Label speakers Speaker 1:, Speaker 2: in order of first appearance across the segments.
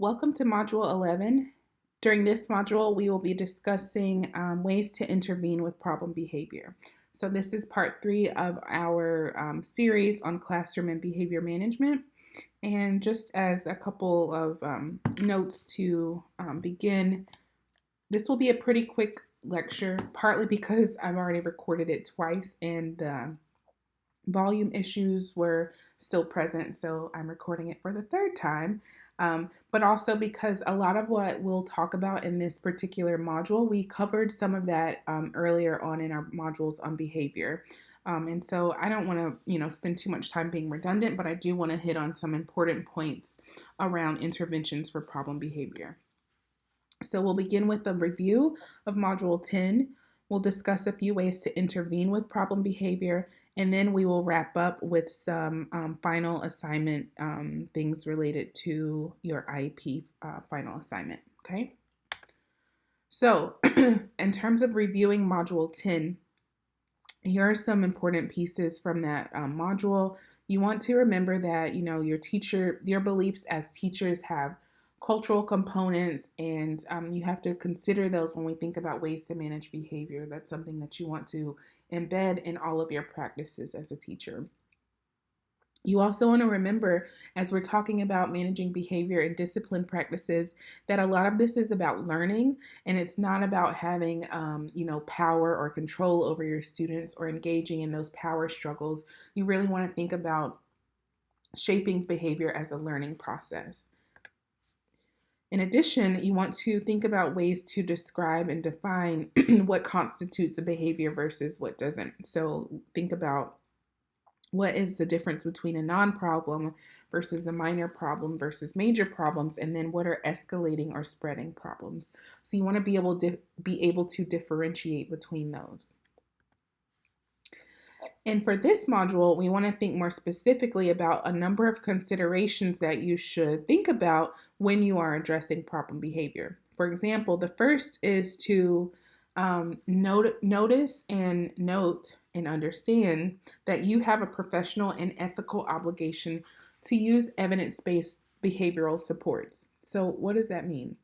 Speaker 1: Welcome to Module 11. During this module, we will be discussing ways to intervene with problem behavior. So this is part 3 of our series on classroom and behavior management. And just as a couple of notes to begin, this will be a pretty quick lecture, partly because I've already recorded it twice and the volume issues were still present, so I'm recording it for the third time. But also because a lot of what we'll talk about in this particular module, we covered some of that earlier on in our modules on behavior. And so I don't want to, spend too much time being redundant, but I do want to hit on some important points around interventions for problem behavior. So we'll begin with a review of Module 10. We'll discuss a few ways to intervene with problem behavior, and then we will wrap up with some final assignment things related to your IEP final assignment, okay? So in terms of reviewing Module 10, here are some important pieces from that module. You want to remember that, your beliefs as teachers have cultural components, and you have to consider those when we think about ways to manage behavior. That's something that you want to embed in all of your practices as a teacher. You also want to remember, as we're talking about managing behavior and discipline practices, that a lot of this is about learning, and it's not about having, power or control over your students or engaging in those power struggles. You really want to think about shaping behavior as a learning process. In addition, you want to think about ways to describe and define what constitutes a behavior versus what doesn't. So think about what is the difference between a non-problem versus a minor problem versus major problems, and then what are escalating or spreading problems. So you want to be able to differentiate between those. And for this module, we want to think more specifically about a number of considerations that you should think about when you are addressing problem behavior. For example, the first is to notice and note and understand that you have a professional and ethical obligation to use evidence-based behavioral supports. So what does that mean?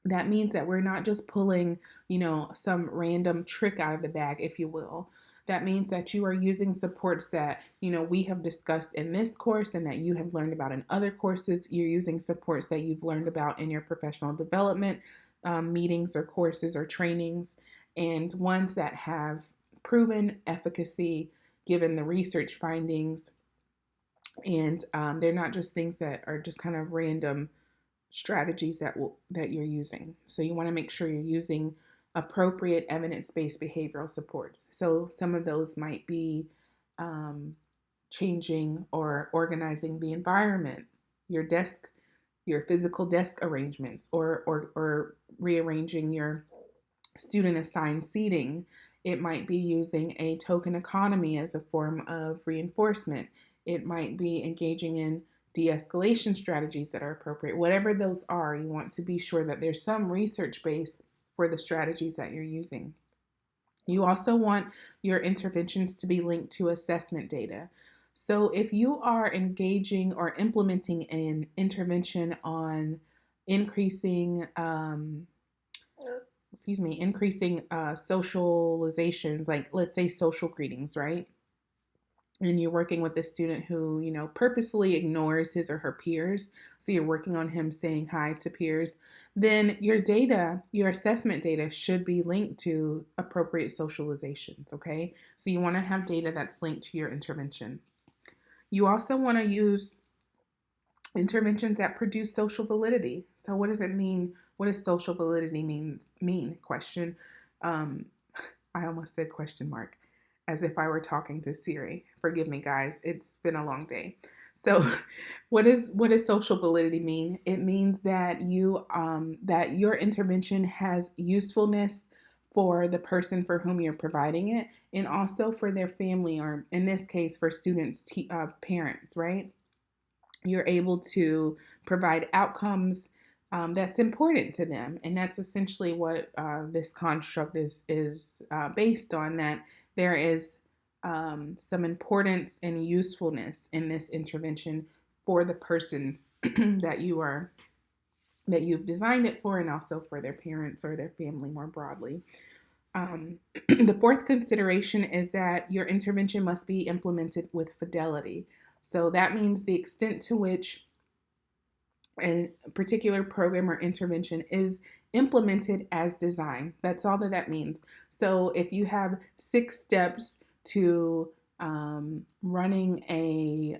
Speaker 1: That means that we're not just pulling, some random trick out of the bag, if you will. That means that you are using supports that, we have discussed in this course and that you have learned about in other courses. You're using supports that you've learned about in your professional development meetings or courses or trainings, and ones that have proven efficacy given the research findings. And they're not just things that are just kind of random strategies that you're using. So you want to make sure you're using appropriate evidence-based behavioral supports. So some of those might be changing or organizing the environment, your physical desk arrangements, or rearranging your student assigned seating. It might be using a token economy as a form of reinforcement. It might be engaging in de-escalation strategies that are appropriate. Whatever those are, you want to be sure that there's some research base for the strategies that you're using. You also want your interventions to be linked to assessment data. So if you are engaging or implementing an intervention on increasing socializations, like let's say social greetings, right? And you're working with a student who, purposefully ignores his or her peers, so you're working on him saying hi to peers, then your assessment data should be linked to appropriate socializations, okay? So you want to have data that's linked to your intervention. You also want to use interventions that produce social validity. So what does it mean? What does social validity mean? Question. I almost said question mark, as if I were talking to Siri. Forgive me, guys. It's been a long day. So what does social validity mean? It means that that your intervention has usefulness for the person for whom you're providing it, and also for their family, or in this case, for students' parents, right? You're able to provide outcomes that's important to them. And that's essentially what this construct is based on, that there is some importance and usefulness in this intervention for the person that you are that you've designed it for, and also for their parents or their family more broadly. The fourth consideration is that your intervention must be implemented with fidelity. So that means the extent to which a particular program or intervention is implemented as designed. That's all that that means. So if you have 6 steps to running a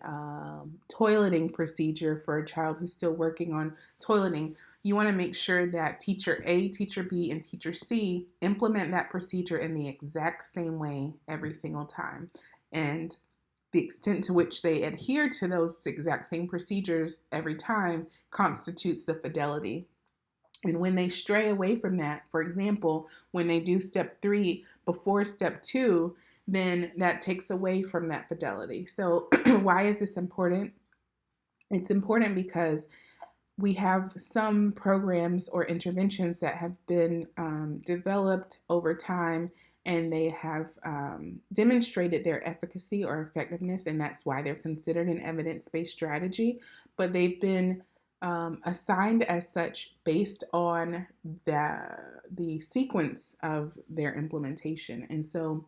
Speaker 1: toileting procedure for a child who's still working on toileting, you want to make sure that teacher A, teacher B, and teacher C implement that procedure in the exact same way every single time. And the extent to which they adhere to those exact same procedures every time constitutes the fidelity. And when they stray away from that, for example, when they do step 3 before step 2, then that takes away from that fidelity. So, why is this important? It's important because we have some programs or interventions that have been developed over time, and they have demonstrated their efficacy or effectiveness, and that's why they're considered an evidence-based strategy. But they've been assigned as such based on the sequence of their implementation. And so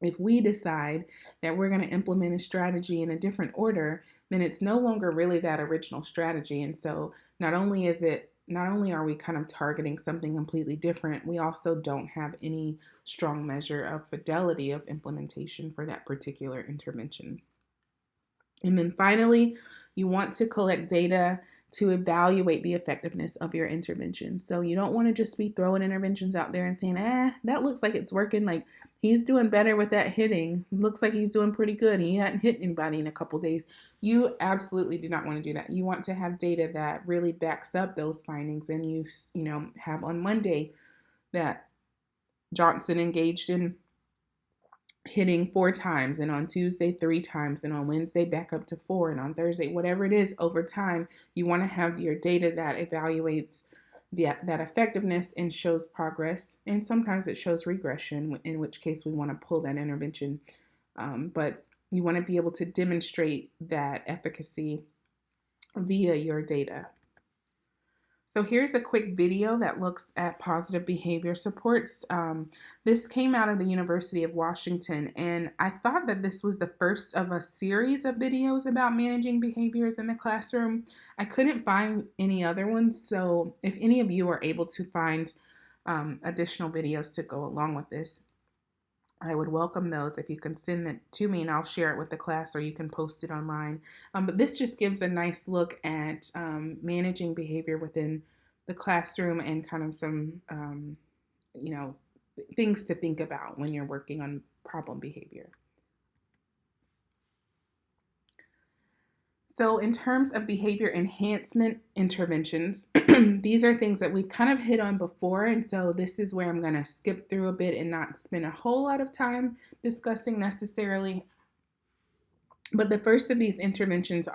Speaker 1: if we decide that we're going to implement a strategy in a different order, then it's no longer really that original strategy. And so not only are we kind of targeting something completely different, we also don't have any strong measure of fidelity of implementation for that particular intervention. And then finally, you want to collect data to evaluate the effectiveness of your intervention. So you don't want to just be throwing interventions out there and saying, that looks like it's working. Like, he's doing better with that hitting. Looks like he's doing pretty good. He hadn't hit anybody in a couple days. You absolutely do not want to do that. You want to have data that really backs up those findings. And you have on Monday that Johnson engaged in hitting 4 times, and on Tuesday 3 times, and on Wednesday back up to 4, and on Thursday, whatever it is over time. You want to have your data that evaluates that effectiveness and shows progress, and sometimes it shows regression, in which case we want to pull that intervention. But you want to be able to demonstrate that efficacy via your data. So here's a quick video that looks at positive behavior supports. This came out of the University of Washington, and I thought that this was the first of a series of videos about managing behaviors in the classroom. I couldn't find any other ones, so if any of you are able to find additional videos to go along with this, I would welcome those. If you can send it to me and I'll share it with the class, or you can post it online. But this just gives a nice look at managing behavior within the classroom, and kind of some, things to think about when you're working on problem behavior. So in terms of behavior enhancement interventions, these are things that we've kind of hit on before, and so this is where I'm going to skip through a bit and not spend a whole lot of time discussing necessarily. But the first of these interventions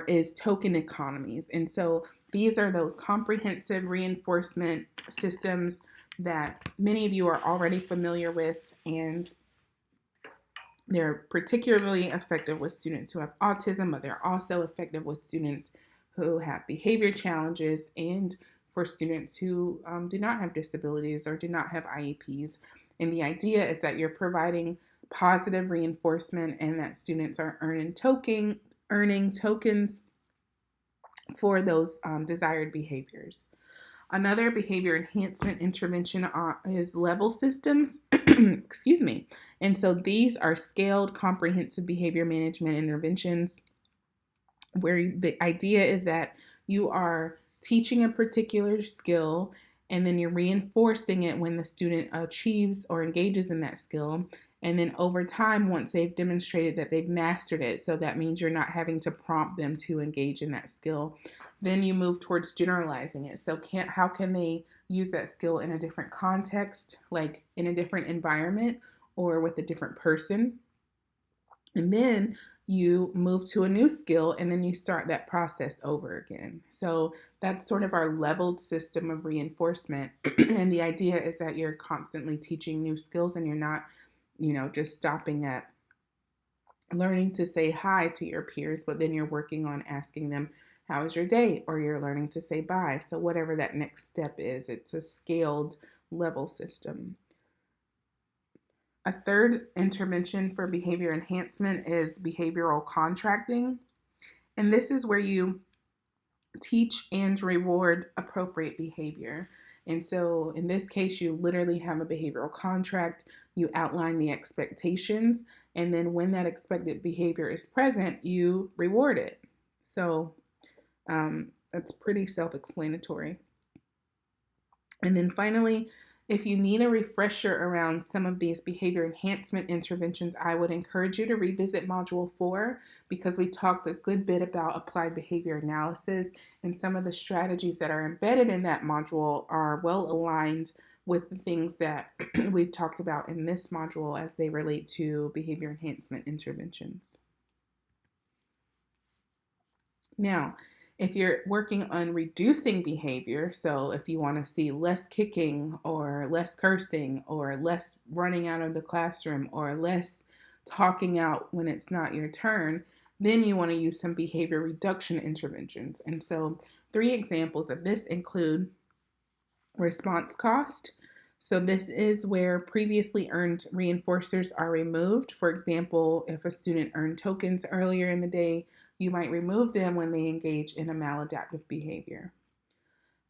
Speaker 1: is token economies. And so these are those comprehensive reinforcement systems that many of you are already familiar with, and they're particularly effective with students who have autism, but they're also effective with students who have behavior challenges, and for students who do not have disabilities or do not have IEPs. And the idea is that you're providing positive reinforcement, and that students are earning tokens for those desired behaviors. Another behavior enhancement intervention is level systems. Excuse me. And so these are scaled comprehensive behavior management interventions, where the idea is that you are teaching a particular skill, and then you're reinforcing it when the student achieves or engages in that skill. And then over time, once they've demonstrated that they've mastered it, so that means you're not having to prompt them to engage in that skill, then you move towards generalizing it. So how can they use that skill in a different context, like in a different environment or with a different person? And then you move to a new skill, and then you start that process over again. So that's sort of our leveled system of reinforcement. And the idea is that you're constantly teaching new skills, and you're not just stopping at learning to say hi to your peers, but then you're working on asking them, how was your day? Or you're learning to say bye. So whatever that next step is, it's a scaled level system. A third intervention for behavior enhancement is behavioral contracting. And this is where you teach and reward appropriate behavior. And so in this case, you literally have a behavioral contract, you outline the expectations, and then when that expected behavior is present, you reward it. So that's pretty self explanatory. And then finally, if you need a refresher around some of these behavior enhancement interventions, I would encourage you to revisit Module 4 because we talked a good bit about applied behavior analysis, and some of the strategies that are embedded in that module are well aligned with the things that we've talked about in this module as they relate to behavior enhancement interventions. Now, if you're working on reducing behavior, so if you want to see less kicking or less cursing or less running out of the classroom or less talking out when it's not your turn, then you want to use some behavior reduction interventions. And so, three examples of this include response cost. So this is where previously earned reinforcers are removed. For example, if a student earned tokens earlier in the day, you might remove them when they engage in a maladaptive behavior.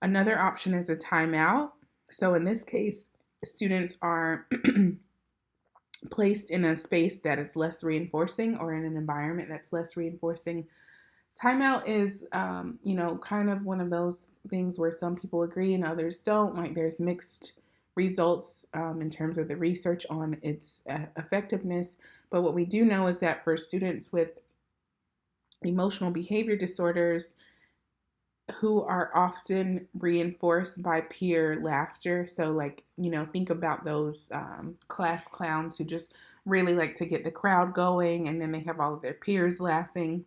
Speaker 1: Another option is a timeout. So in this case, students are placed in a space that is less reinforcing or in an environment that's less reinforcing. Timeout is, kind of one of those things where some people agree and others don't. Like there's mixed results in terms of the research on its effectiveness. But what we do know is that for students with emotional behavior disorders who are often reinforced by peer laughter, so think about those class clowns who just really like to get the crowd going, and then they have all of their peers laughing.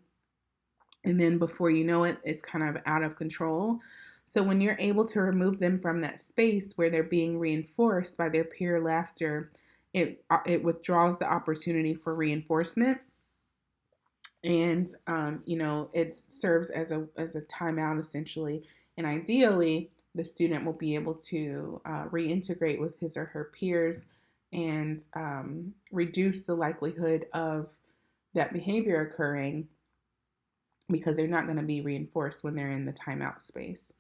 Speaker 1: And then before you know it, it's kind of out of control. So when you're able to remove them from that space where they're being reinforced by their peer laughter, it withdraws the opportunity for reinforcement, and it serves as a timeout essentially. And ideally, the student will be able to reintegrate with his or her peers and reduce the likelihood of that behavior occurring because they're not going to be reinforced when they're in the timeout space.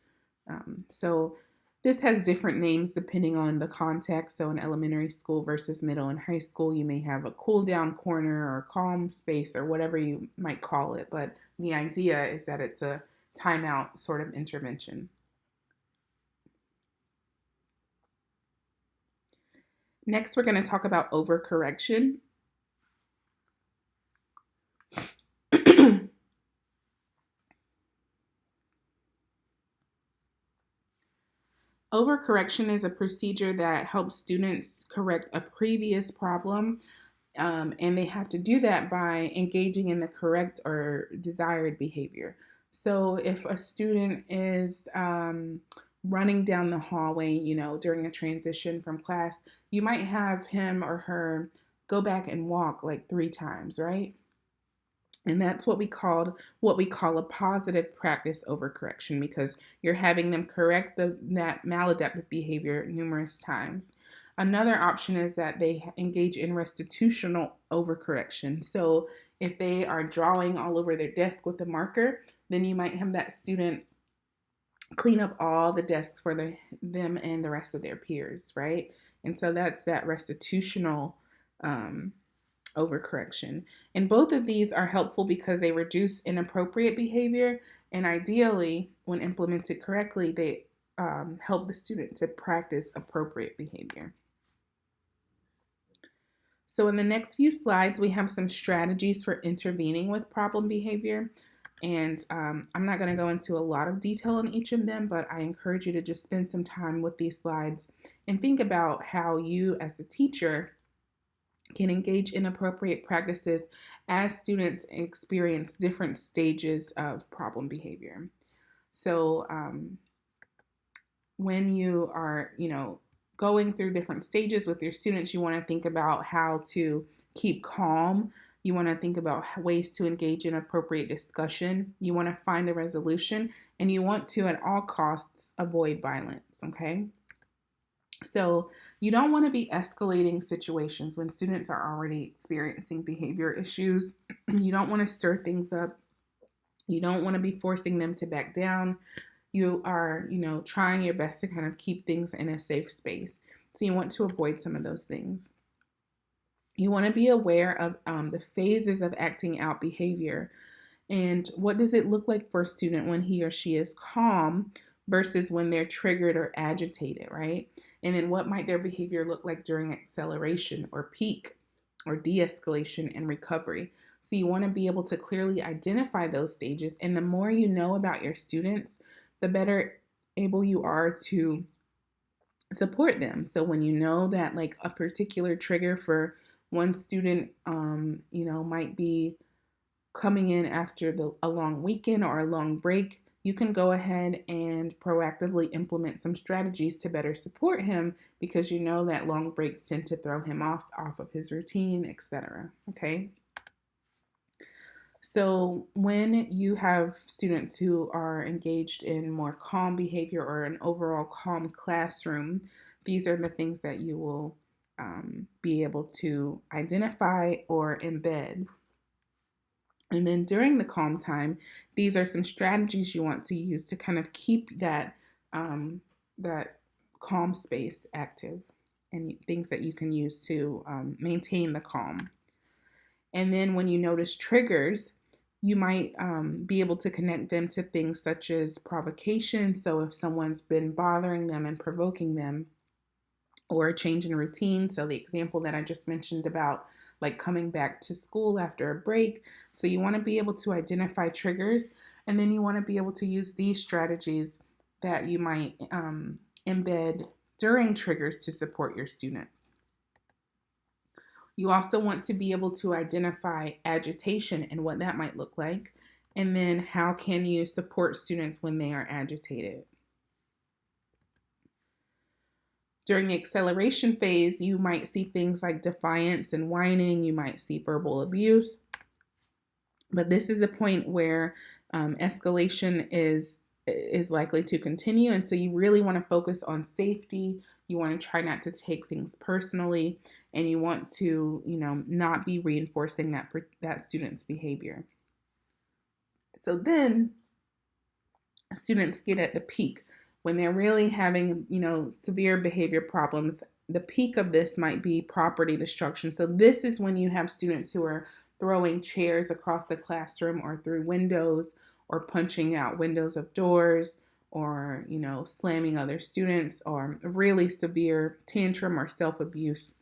Speaker 1: So this has different names depending on the context. So in elementary school versus middle and high school, you may have a cool down corner or calm space or whatever you might call it. But the idea is that it's a timeout sort of intervention. Next, we're going to talk about overcorrection. Overcorrection is a procedure that helps students correct a previous problem, and they have to do that by engaging in the correct or desired behavior. So if a student is running down the hallway, during a transition from class, you might have him or her go back and walk like 3 times, right? And that's what we call a positive practice overcorrection, because you're having them correct that maladaptive behavior numerous times. Another option is that they engage in restitutional overcorrection. So if they are drawing all over their desk with a marker, then you might have that student clean up all the desks for them and the rest of their peers, right? And so that's that restitutional overcorrection. And both of these are helpful because they reduce inappropriate behavior, and ideally, when implemented correctly, they help the student to practice appropriate behavior. So in the next few slides, we have some strategies for intervening with problem behavior. And I'm not going to go into a lot of detail on each of them, but I encourage you to just spend some time with these slides and think about how you as the teacher can engage in appropriate practices as students experience different stages of problem behavior. So when you are, going through different stages with your students, you want to think about how to keep calm. You want to think about ways to engage in appropriate discussion. You want to find a resolution, and you want to, at all costs, avoid violence, okay? So you don't want to be escalating situations when students are already experiencing behavior issues. You don't want to stir things up. You don't want to be forcing them to back down. You are, trying your best to kind of keep things in a safe space. So you want to avoid some of those things. You want to be aware of the phases of acting out behavior. And what does it look like for a student when he or she is calm versus when they're triggered or agitated, right? And then what might their behavior look like during acceleration or peak or de-escalation and recovery? So you want to be able to clearly identify those stages. And the more you know about your students, the better able you are to support them. So when you know that like a particular trigger for one student, might be coming in after a long weekend or a long break, you can go ahead and proactively implement some strategies to better support him because you know that long breaks tend to throw him off of his routine, etc. Okay. So when you have students who are engaged in more calm behavior or an overall calm classroom, these are the things that you will be able to identify or embed. And then during the calm time, these are some strategies you want to use to kind of keep that calm space active, and things that you can use to maintain the calm. And then when you notice triggers, you might be able to connect them to things such as provocation. So if someone's been bothering them and provoking them, or a change in routine. So the example that I just mentioned about like coming back to school after a break. So you want to be able to identify triggers, and then you want to be able to use these strategies that you might embed during triggers to support your students. You also want to be able to identify agitation and what that might look like, and then how can you support students when they are agitated. During the acceleration phase, you might see things like defiance and whining. You might see verbal abuse. But this is a point where escalation is likely to continue. And so you really want to focus on safety. You want to try not to take things personally. And you want to, not be reinforcing that student's behavior. So then students get at the peak when they're really having, severe behavior problems. The peak of this might be property destruction. So this is when you have students who are throwing chairs across the classroom or through windows, or punching out windows of doors, or, slamming other students, or really severe tantrum or self-abuse,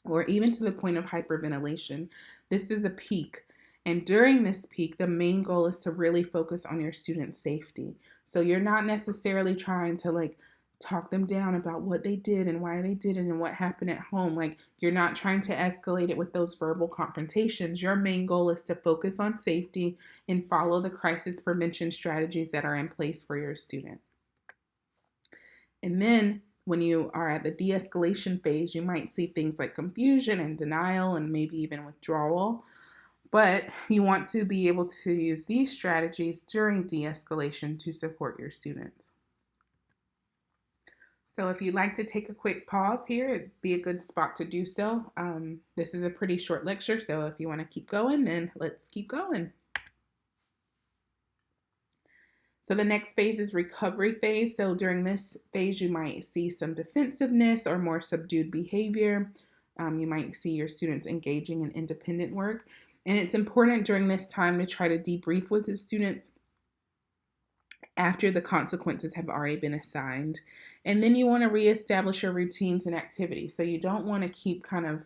Speaker 1: or even to the point of hyperventilation. This is a peak. And during this peak, the main goal is to really focus on your students' safety. So you're not necessarily trying to like talk them down about what they did and why they did it and what happened at home. Like you're not trying to escalate it with those verbal confrontations. Your main goal is to focus on safety and follow the crisis prevention strategies that are in place for your student. And then when you are at the de-escalation phase, you might see things like confusion and denial and maybe even withdrawal. But you want to be able to use these strategies during de-escalation to support your students. So if you'd like to take a quick pause here, it'd be a good spot to do so. This is a pretty short lecture, so if you want to keep going, then let's keep going. So the next phase is recovery phase. So during this phase, you might see some defensiveness or more subdued behavior. You might see your students engaging in independent work. And it's important during this time to try to debrief with the students after the consequences have already been assigned. And then you want to reestablish your routines and activities. So you don't want to keep kind of,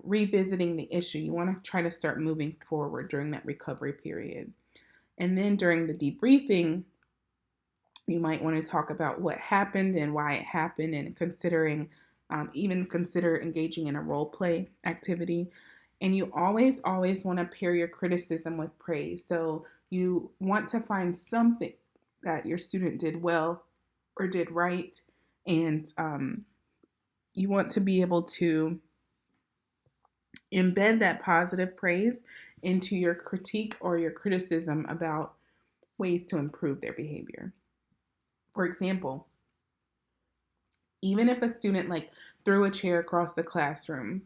Speaker 1: revisiting the issue. You want to try to start moving forward during that recovery period. And then during the debriefing, you might want to talk about what happened and why it happened, and even consider engaging in a role play activity. And you always want to pair your criticism with praise. So you want to find something that your student did well or did right. And you want to be able to Embed that positive praise into your critique or your criticism about ways to improve their behavior. For example, even if a student like threw a chair across the classroom,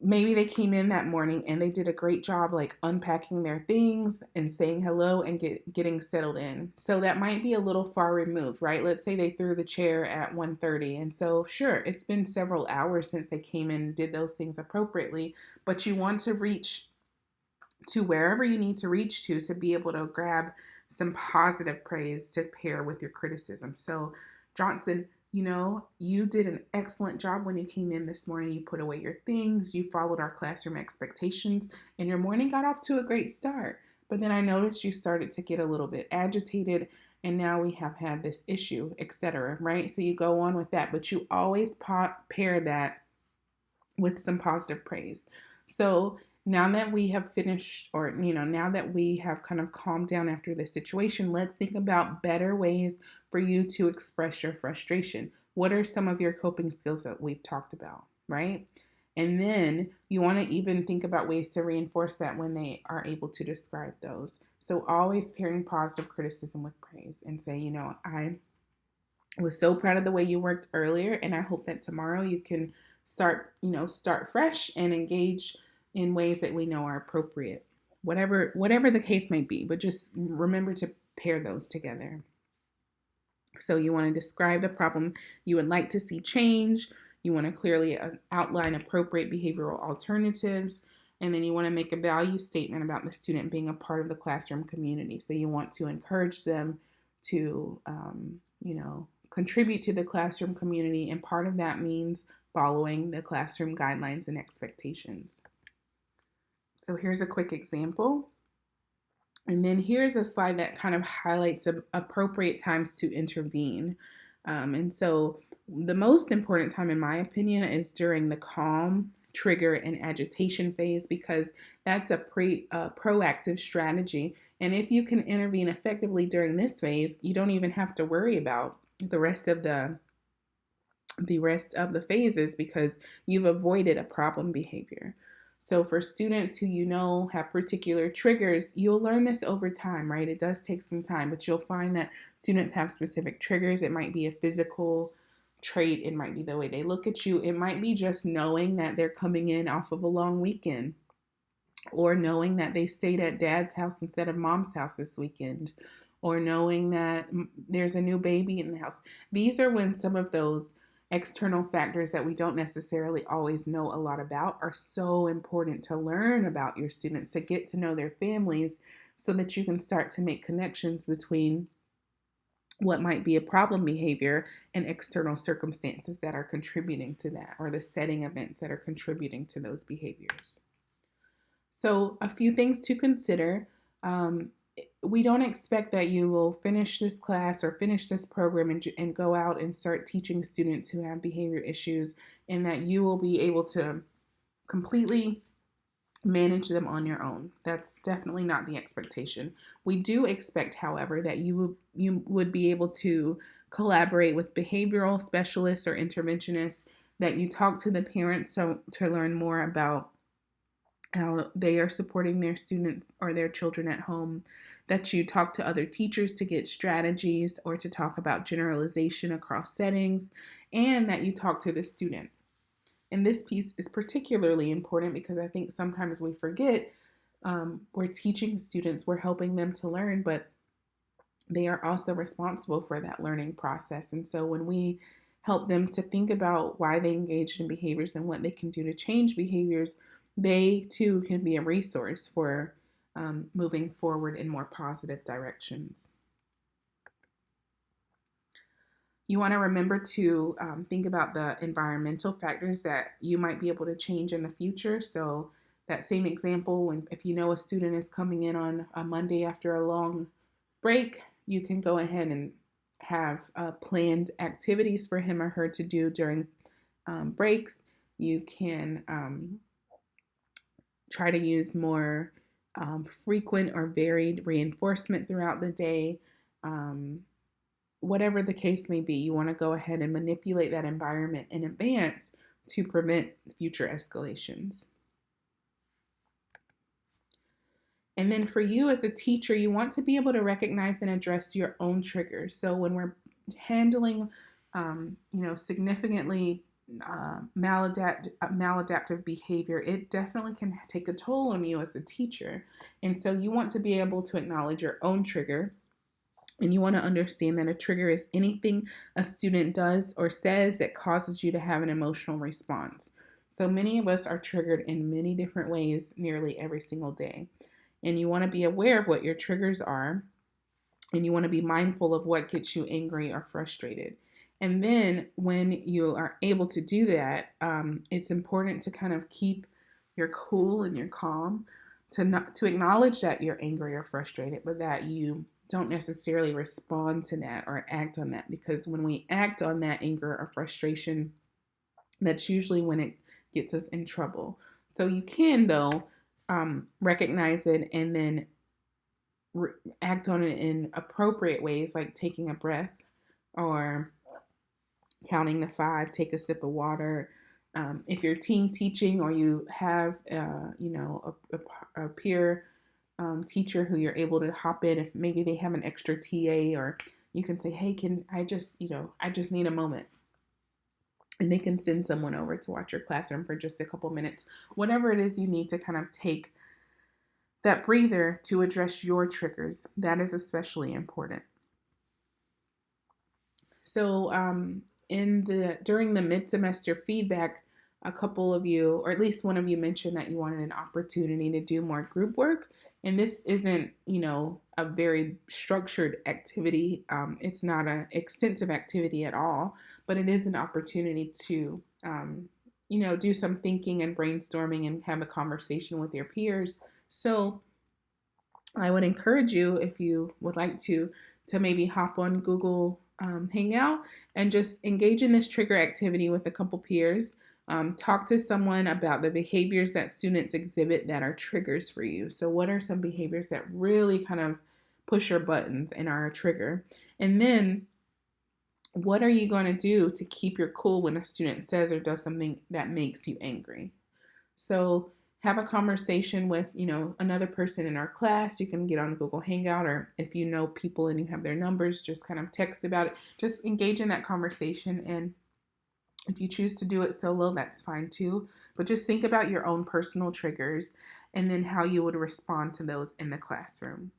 Speaker 1: maybe they came in that morning and they did a great job like unpacking their things and saying hello and getting settled in. So that might be a little far removed, right? Let's say they threw the chair at 1:30, and so sure, it's been several hours since they came in and did those things appropriately, but you want to reach to wherever you need to reach to be able to grab some positive praise to pair with your criticism. So, Johnson, you did an excellent job when you came in this morning. You put away your things, you followed our classroom expectations, and your morning got off to a great start. But then I noticed you started to get a little bit agitated, and now we have had this issue, etc. Right? So you go on with that, but you always pair that with some positive praise. So now that we have finished, or now that we have kind of calmed down after this situation, let's think about better ways for you to express your frustration. What are some of your coping skills that we've talked about, right? And then you want to even think about ways to reinforce that when they are able to describe those. So always pairing positive criticism with praise and say, I was so proud of the way you worked earlier, and I hope that tomorrow you can start fresh and engage in ways that we know are appropriate. Whatever the case may be, but just remember to pair those together. So you want to describe the problem you would like to see change. You want to clearly outline appropriate behavioral alternatives. And then you want to make a value statement about the student being a part of the classroom community. So you want to encourage them to, contribute to the classroom community. And part of that means following the classroom guidelines and expectations. So here's a quick example. And then here's a slide that kind of highlights appropriate times to intervene. And so the most important time, in my opinion, is during the calm, trigger, and agitation phase, because that's a proactive strategy. And if you can intervene effectively during this phase, you don't even have to worry about the rest of the phases, because you've avoided a problem behavior. So for students who have particular triggers, you'll learn this over time, right? It does take some time, but you'll find that students have specific triggers. It might be a physical trait. It might be the way they look at you. It might be just knowing that they're coming in off of a long weekend, or knowing that they stayed at dad's house instead of mom's house this weekend, or knowing that there's a new baby in the house. These are when some of those external factors that we don't necessarily always know a lot about are so important to learn about your students, to get to know their families, so that you can start to make connections between what might be a problem behavior and external circumstances that are contributing to that, or the setting events that are contributing to those behaviors. So a few things to consider. We don't expect that you will finish this class or finish this program and go out and start teaching students who have behavior issues, and that you will be able to completely manage them on your own. That's definitely not the expectation. We do expect, however, that you would be able to collaborate with behavioral specialists or interventionists, that you talk to the parents to learn more about how they are supporting their students or their children at home, that you talk to other teachers to get strategies or to talk about generalization across settings, and that you talk to the student. And this piece is particularly important because I think sometimes we forget we're teaching students, we're helping them to learn, but they are also responsible for that learning process. And so when we help them to think about why they engaged in behaviors and what they can do to change behaviors, they too can be a resource for moving forward in more positive directions. You want to remember to think about the environmental factors that you might be able to change in the future. So that same example, if you know a student is coming in on a Monday after a long break, you can go ahead and have planned activities for him or her to do during breaks. You can try to use more frequent or varied reinforcement throughout the day. Whatever the case may be, you want to go ahead and manipulate that environment in advance to prevent future escalations. And then for you as a teacher, you want to be able to recognize and address your own triggers. So when we're handling, significantly maladaptive behavior, it definitely can take a toll on you as a teacher. And so you want to be able to acknowledge your own trigger. And you want to understand that a trigger is anything a student does or says that causes you to have an emotional response. So many of us are triggered in many different ways nearly every single day. And you want to be aware of what your triggers are, and you want to be mindful of what gets you angry or frustrated. And then when you are able to do that, it's important to kind of keep your cool and your calm, to acknowledge that you're angry or frustrated, but that you don't necessarily respond to that or act on that, because when we act on that anger or frustration, that's usually when it gets us in trouble. So you can, though, recognize it and then act on it in appropriate ways, like taking a breath or counting to 5, take a sip of water. If you're team teaching or you have, a peer teacher who you're able to hop in, if maybe they have an extra TA, or you can say, hey, I just need a moment. And they can send someone over to watch your classroom for just a couple minutes. Whatever it is you need to kind of take that breather to address your triggers, that is especially important. So during the mid-semester feedback, a couple of you, or at least one of you, mentioned that you wanted an opportunity to do more group work. And this isn't, a very structured activity. It's not an extensive activity at all, but it is an opportunity to, do some thinking and brainstorming and have a conversation with your peers. So I would encourage you, if you would like to maybe hop on Google Hangout and just engage in this trigger activity with a couple peers. Talk to someone about the behaviors that students exhibit that are triggers for you. So what are some behaviors that really kind of push your buttons and are a trigger? And then what are you going to do to keep your cool when a student says or does something that makes you angry? So have a conversation with, another person in our class. You can get on Google Hangout, or if you know people and you have their numbers, just kind of text about it. Just engage in that conversation. And if you choose to do it solo, that's fine too. But just think about your own personal triggers and then how you would respond to those in the classroom.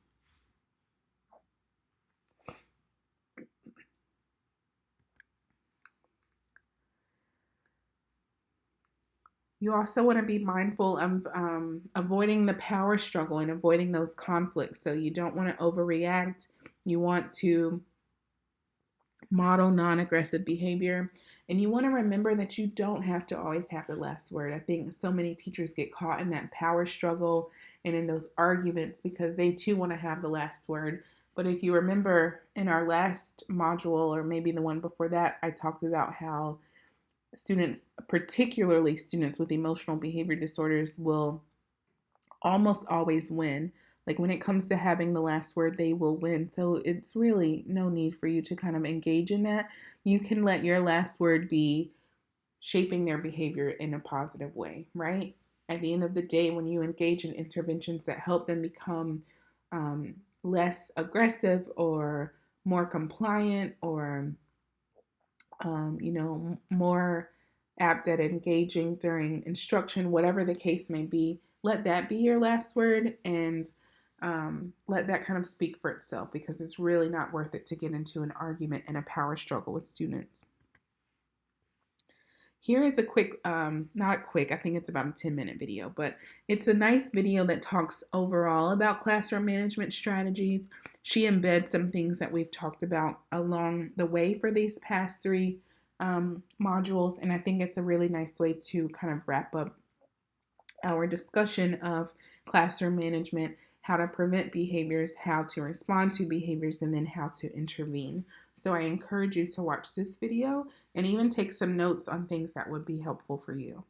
Speaker 1: You also want to be mindful of avoiding the power struggle and avoiding those conflicts. So you don't want to overreact. You want to model non-aggressive behavior. And you want to remember that you don't have to always have the last word. I think so many teachers get caught in that power struggle and in those arguments because they too want to have the last word. But if you remember in our last module, or maybe the one before that, I talked about how students, particularly students with emotional behavior disorders, will almost always win. Like when it comes to having the last word, they will win. So it's really no need for you to kind of engage in that. You can let your last word be shaping their behavior in a positive way, right? At the end of the day, when you engage in interventions that help them become less aggressive or more compliant, or more apt at engaging during instruction, whatever the case may be, let that be your last word, and let that kind of speak for itself, because it's really not worth it to get into an argument and a power struggle with students. Here is a quick, not quick, I think it's about a 10-minute video, but it's a nice video that talks overall about classroom management strategies. She embeds some things that we've talked about along the way for these past 3 modules, and I think it's a really nice way to kind of wrap up our discussion of classroom management, how to prevent behaviors, how to respond to behaviors, and then how to intervene. So I encourage you to watch this video and even take some notes on things that would be helpful for you.